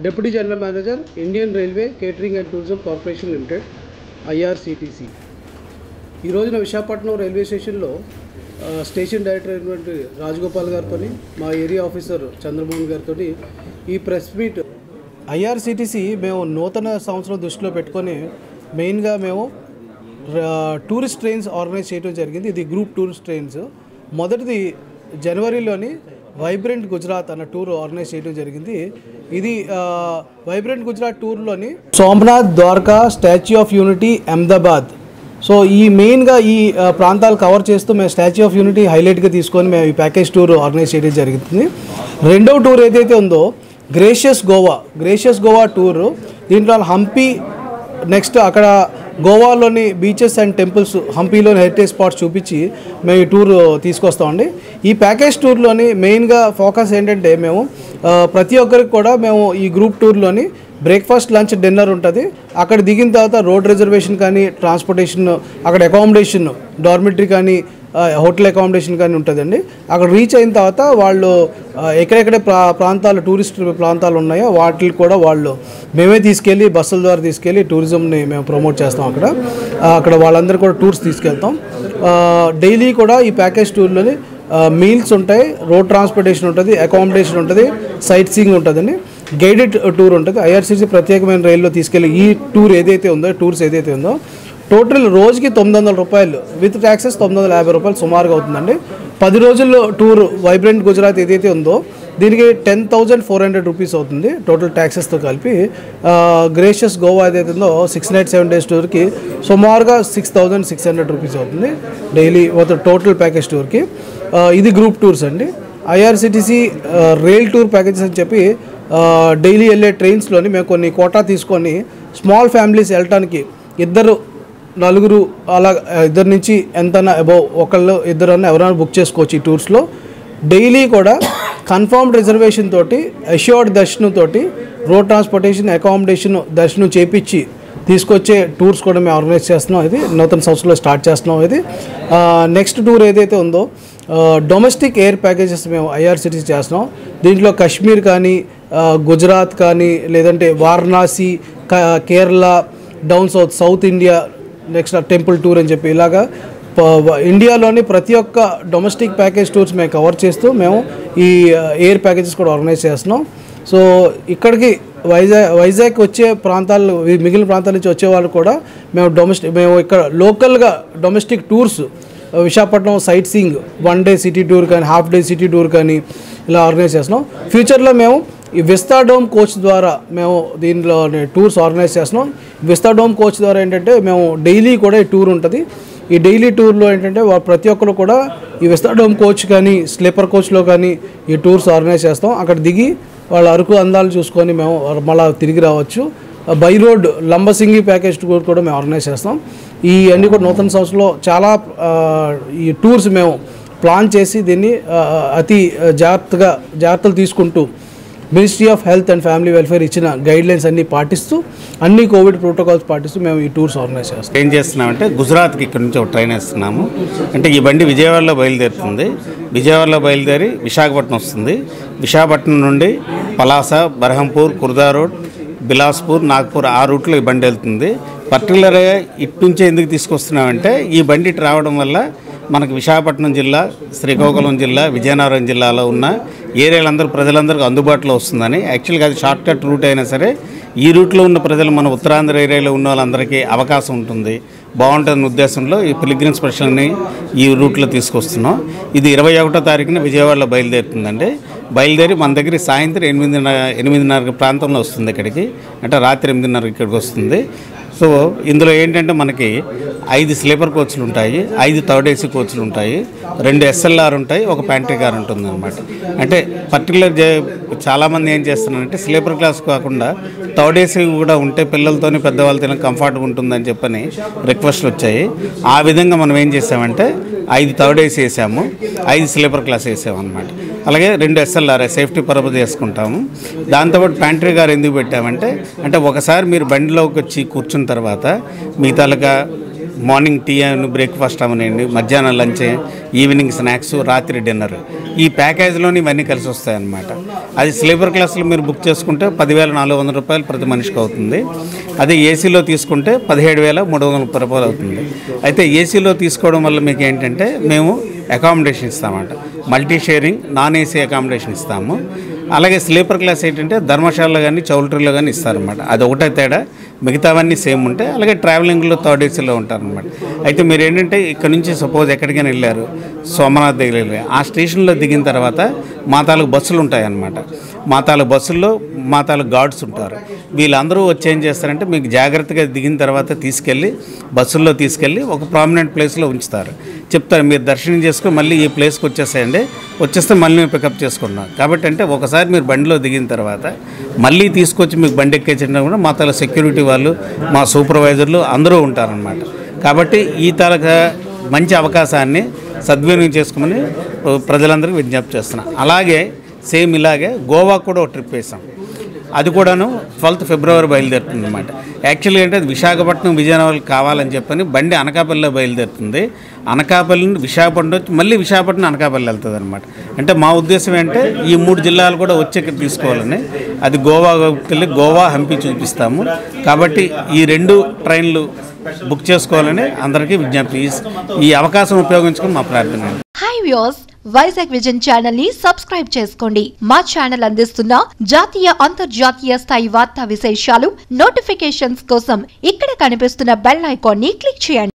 Deputy General Manager, Indian Railway Catering and Tourism Corporation Limited, IRCTC. ఈ రోజున Visakhapatnam railway స్టేషన్లో station director అయినటువంటి రాజగోపాల్ గారితో మా ఏరియా ఆఫీసర్ చంద్రమోహన్ గారితో ఈ ప్రెస్ మీట్ ఐఆర్సిటీసీ మేము నూతన సంవత్సరం దృష్టిలో పెట్టుకొని మెయిన్గా మేము టూరిస్ట్ ట్రైన్స్ ఆర్గనైజ్ చేయడం జరిగింది. ఇది గ్రూప్ టూరిస్ట్ ట్రైన్స్. మొదటిది జనవరిలోని వైబ్రెంట్ గుజరాత్ అన్న టూర్ ఆర్గనైజ్ చేయడం జరిగింది. ఇది వైబ్రెంట్ గుజరాత్ టూర్లోని Somnath, Dwarka, Statue of Unity, Ahmedabad, so ఈ మెయిన్గా ఈ ప్రాంతాలు కవర్ చేస్తూ మేము స్టాచ్యూ ఆఫ్ యూనిటీ హైలైట్గా తీసుకొని మేము ఈ ప్యాకేజ్ టూర్ ఆర్గనైజ్ చేయడం జరుగుతుంది. రెండవ టూర్ ఏదైతే ఉందో గ్రేషియస్ గోవా టూరు. దీంట్లో హంపి, నెక్స్ట్ అక్కడ గోవాలోని బీచెస్ అండ్ టెంపుల్స్, హంపీలోని హెరిటేజ్ స్పాట్స్ చూపించి మేము ఈ టూర్ తీసుకొస్తామండి. ఈ ప్యాకేజ్ టూర్లోని మెయిన్గా ఫోకస్ ఏంటంటే మేము ప్రతి ఒక్కరికి కూడా మేము ఈ గ్రూప్ టూర్లోని బ్రేక్ఫాస్ట్, లంచ్, డిన్నర్ ఉంటుంది. అక్కడ దిగిన తర్వాత రోడ్ రిజర్వేషన్ కానీ, ట్రాన్స్పోర్టేషన్, అక్కడ అకామిడేషన్, డార్మిటరీ కానీ, హోటల్ అకామిడేషన్ కానీ ఉంటుందండి. అక్కడ రీచ్ అయిన తర్వాత వాళ్ళు ఎక్కడెక్కడ ప్రాంతాలు, టూరిస్ట్ ప్రాంతాలు ఉన్నాయో వాటికి కూడా వాళ్ళు మేమే తీసుకెళ్ళి బస్సుల ద్వారా తీసుకెళ్ళి టూరిజంని మేము ప్రమోట్ చేస్తాం. అక్కడ వాళ్ళందరూ కూడా టూర్స్ తీసుకెళ్తాం. డైలీ కూడా ఈ ప్యాకేజ్ టూర్లోని మీల్స్ ఉంటాయి, రోడ్ ట్రాన్స్పోర్టేషన్ ఉంటుంది, అకామిడేషన్ ఉంటుంది, సైట్ సీయింగ్ ఉంటుందండి, గైడెడ్ టూర్ ఉంటుంది. ఐఆర్సీసీ ప్రత్యేకమైన రైల్లో తీసుకెళ్ళి ఈ టూర్స్ ఏదైతే ఉందో టోటల్ రోజుకి 900 రూపాయలు విత్ ట్యాక్సెస్ 950 రూపాయలు సుమారుగా అవుతుందండి. 10 రోజుల్లో టూర్ వైబ్రెంట్ గుజరాత్ ఏదైతే ఉందో దీనికి 10,400 రూపీస్ అవుతుంది టోటల్ ట్యాక్సెస్తో కలిపి. గ్రేషియస్ గోవా ఏదైతే ఉందో 6 nights 7 days టూర్కి సుమారుగా 6,600 రూపీస్ అవుతుంది డైలీ టోటల్ ప్యాకేజ్ టూర్కి. ఇది గ్రూప్ టూర్స్ అండి. ఐఆర్సిటీసీ రైల్ టూర్ ప్యాకేజెస్ అని చెప్పి డైలీ వెళ్ళే ట్రైన్స్లోని మేము కొన్ని కోటా తీసుకొని స్మాల్ ఫ్యామిలీస్ వెళ్ళటానికి 2-4 అలా 2 నుంచి ఎంతైనా అబౌవ్ ఒకళ్ళు ఇద్దరన్నా ఎవరైనా బుక్ చేసుకోవచ్చు. ఈ టూర్స్లో డైలీ కూడా కన్ఫర్మ్డ్ రిజర్వేషన్ తోటి, అష్యూర్డ్ దర్శనం తోటి, రోడ్ ట్రాన్స్పోర్టేషన్, అకామిడేషన్, దర్శనం చేపించి తీసుకొచ్చే టూర్స్ కూడా మేము ఆర్గనైజ్ చేస్తున్నాం. ఇది నూతన సంవత్సరంలో స్టార్ట్ చేస్తున్నాం. ఇది నెక్స్ట్ టూర్ ఏదైతే ఉందో డొమెస్టిక్ ఎయిర్ ప్యాకేజెస్ మేము ఐఆర్సిటీసీ చేస్తున్నాం. దీంట్లో కాశ్మీర్ కానీ, గుజరాత్ కానీ, లేదంటే Varanasi, Kerala, down south India, next temple tour అని చెప్పి ఇలాగా ఇండియాలోని ప్రతి ఒక్క డొమెస్టిక్ ప్యాకేజ్ టూర్స్ మేము కవర్ చేస్తూ మేము ఈ ఎయిర్ ప్యాకేజెస్ కూడా ఆర్గనైజ్ చేస్తున్నాం. సో ఇక్కడికి వైజాగ్ వచ్చే ప్రాంతాలు, మిగిలిన ప్రాంతాల నుంచి వచ్చే వాళ్ళు కూడా మేము ఇక్కడ లోకల్గా domestic tours, Visakhapatnam sight seeing, 1 day city tour కానీ, హాఫ్ డే సిటీ టూర్ కానీ ఇలా ఆర్గనైజ్ చేస్తున్నాం. ఫ్యూచర్లో మేము ఈ విస్తాడోమ్ కోచ్ ద్వారా మేము దీనిలో టూర్స్ ఆర్గనైజ్ చేస్తున్నాం. విస్తాడోమ్ కోచ్ ద్వారా ఏంటంటే మేము డైలీ కూడా ఈ టూర్ ఉంటుంది. ఈ డైలీ టూర్లో ఏంటంటే ప్రతి ఒక్కరు కూడా ఈ విస్తాడోమ్ కోచ్ కానీ, స్లీపర్ కోచ్లో కానీ ఈ టూర్స్ ఆర్గనైజ్ చేస్తాం. అక్కడ దిగి వాళ్ళ అరకు అందాలు చూసుకొని మేము మళ్ళీ తిరిగి రావచ్చు. By road Lambasingi package tour కూడా మేము ఆర్గనైజ్ చేస్తాం. ఈ అన్నీ కూడా నూతన సంవత్సరంలో చాలా ఈ టూర్స్ మేము ప్లాన్ చేసి దీన్ని అతి జాగ్రత్తలు తీసుకుంటూ ministry of health and family welfare ఇచ్చిన గైడ్లైన్స్ అన్నీ పాటిస్తూ, అన్ని కోవిడ్ ప్రోటోకాల్స్ పాటిస్తూ మేము ఈ టూర్స్ ఆర్గనైజ్ చేస్తాం. ఏం చేస్తున్నామంటే గుజరాత్కి ఇక్కడ నుంచి ఒక ట్రైన్ వేస్తున్నాము. అంటే ఈ బండి విజయవాడలో బయలుదేరుతుంది. విజయవాడలో బయలుదేరి విశాఖపట్నం వస్తుంది. విశాఖపట్నం నుండి పలాస, బర్హంపూర్, కుర్దా రోడ్, బిలాస్పూర్, నాగ్పూర్ ఆ రూట్లో ఈ బండి వెళ్తుంది. పర్టికులర్గా ఇటు నుంచే ఎందుకు తీసుకొస్తున్నామంటే ఈ బండి రావడం వల్ల మనకు విశాఖపట్నం జిల్లా, శ్రీకాకుళం జిల్లా, విజయనగరం జిల్లాలో ఉన్న ఏరియాలందరూ ప్రజలందరికీ అందుబాటులో వస్తుందని. యాక్చువల్గా అది షార్ట్ కట్ రూట్ అయినా సరే ఈ రూట్లో ఉన్న ప్రజలు, మన ఉత్తరాంధ్ర ఏరియాలో ఉన్న వాళ్ళందరికీ అవకాశం ఉంటుంది, బాగుంటుందన్న ఉద్దేశంలో ఈ పిలిగ్రిమ్ స్పెషల్ని ఈ రూట్లో తీసుకొస్తున్నాం. ఇది 21వ తారీఖున విజయవాడలో బయలుదేరుతుందండి. బయలుదేరి మన దగ్గర సాయంత్రం 8:30 ప్రాంతంలో వస్తుంది ఇక్కడికి. అంటే రాత్రి 8:30 ఇక్కడికి వస్తుంది. సో ఇందులో ఏంటంటే మనకి 5 స్లీపర్ కోచ్లు ఉంటాయి, 5 థర్డ్ ఏసీ కోచ్లు ఉంటాయి, 2 SLR ఉంటాయి, ఒక ప్యాంట్రీ కార్ ఉంటుంది అనమాట. అంటే పర్టికులర్ చాలామంది ఏం చేస్తున్నారంటే స్లీపర్ క్లాస్ కాకుండా థర్డ్ ఏసీ కూడా ఉంటే పిల్లలతోని పెద్దవాళ్ళతో కంఫర్ట్గా ఉంటుందని చెప్పని రిక్వెస్ట్లు వచ్చాయి. ఆ విధంగా మనం ఏం చేసామంటే 5 థర్డ్ ఏసీ వేసాము, 5 స్లీపర్ క్లాస్ వేసాము అనమాట. అలాగే 2 SLR సేఫ్టీ పర్పస్ చేసుకుంటాము. దాంతోపాటు ప్యాంట్రీ కార్ ఎందుకు పెట్టామంటే, ఒకసారి మీరు బండిలోకి వచ్చి కూర్చున్న తర్వాత మీ తాలూకా మార్నింగ్ టీ అని బ్రేక్ఫాస్ట్ అవనండి, మధ్యాహ్నం లంచ్, ఈవినింగ్ స్నాక్స్, రాత్రి డిన్నర్, ఈ ప్యాకేజ్లోని ఇవన్నీ కలిసి వస్తాయి అన్నమాట. అది స్లీపర్ క్లాస్లో మీరు బుక్ చేసుకుంటే 10,400 రూపాయలు ప్రతి మనిషికి అవుతుంది. అదే ఏసీలో తీసుకుంటే 17,330 రూపాయలు అవుతుంది. అయితే ఏసీలో తీసుకోవడం వల్ల మీకు ఏంటంటే మేము అకామిడేషన్ ఇస్తామన్నమాట, multi sharing non AC accommodation ఇస్తాము. అలాగే స్లీపర్ క్లాస్ ఏంటంటే ధర్మశాలలో కానీ చౌల్ట్రీలో కానీ ఇస్తారనమాట. అది ఒకటే తేడా, మిగతావన్నీ సేమ్ ఉంటాయి. అలాగే ట్రావెలింగ్లో థర్డ్ ఏసీలో ఉంటారనమాట. అయితే మీరు ఏంటంటే ఇక్కడ నుంచి సపోజ్ ఎక్కడికైనా వెళ్ళారు, సోమనాథ్ దగ్గర వెళ్ళారు, ఆ స్టేషన్లో దిగిన తర్వాత మా తాలూకు బస్సులు ఉంటాయన్నమాట. మా తాలూకు బస్సుల్లో మా తాలూకు గార్డ్స్ ఉంటారు. వీళ్ళందరూ వచ్చి ఏం చేస్తారంటే మీకు జాగ్రత్తగా దిగిన తర్వాత తీసుకెళ్ళి బస్సుల్లో తీసుకెళ్ళి ఒక ప్రామినెంట్ ప్లేస్లో ఉంచుతారు. చెప్తారు మీరు దర్శనం చేసుకుని మళ్ళీ ఈ ప్లేస్కి వచ్చేసేయండి, వచ్చేస్తే మళ్ళీ మేము పికప్ చేసుకుంటున్నాం. కాబట్టి అంటే ఒకసారి మీరు బండిలో దిగిన తర్వాత మళ్ళీ తీసుకొచ్చి మీకు బండి ఎక్కేసిన కూడా మా తల సెక్యూరిటీ వాళ్ళు, మా సూపర్వైజర్లు అందరూ ఉంటారనమాట. కాబట్టి ఈ తాలూకా మంచి అవకాశాన్ని సద్వినియోగం చేసుకుని ప్రజలందరికీ విజ్ఞప్తి చేస్తున్నాం. అలాగే సేమ్ ఇలాగే గోవా కూడా ఒక ట్రిప్ వేసాం. అది కూడాను 12th ఫిబ్రవరి బయలుదేరుతుంది అనమాట. యాక్చువల్గా అంటే అది విశాఖపట్నం విజయనగరం కావాలని చెప్పని బండి అనకాపల్లిలో బయలుదేరుతుంది. అనకాపల్లి నుండి విశాఖపట్నం వచ్చి మళ్ళీ విశాఖపట్నం అనకాపల్లి వెళ్తుంది అనమాట. అంటే మా ఉద్దేశం ఏంటంటే ఈ 3 జిల్లాలు కూడా వచ్చి ఇక్కడ తీసుకోవాలని. అది గోవాకి వెళ్ళి గోవా హంపి చూపిస్తాము. కాబట్టి ఈ 2 ట్రైన్లు బుక్ చేసుకోవాలని అందరికీ విజ్ఞప్తి. ఈ అవకాశం ఉపయోగించుకుని మా ప్రార్థన. Hi viewers, Vizag vision channel ని సబ్స్క్రైబ్ చేసుకోండి. మా ఛానల్ అందిస్తున్న జాతీయ అంతర్జాతీయ స్థాయి వార్తా విశేషాలు నోటిఫికేషన్స్ కోసం ఇక్కడ కనిపిస్తున్న బెల్ ఐకాన్ ని క్లిక్ చేయండి.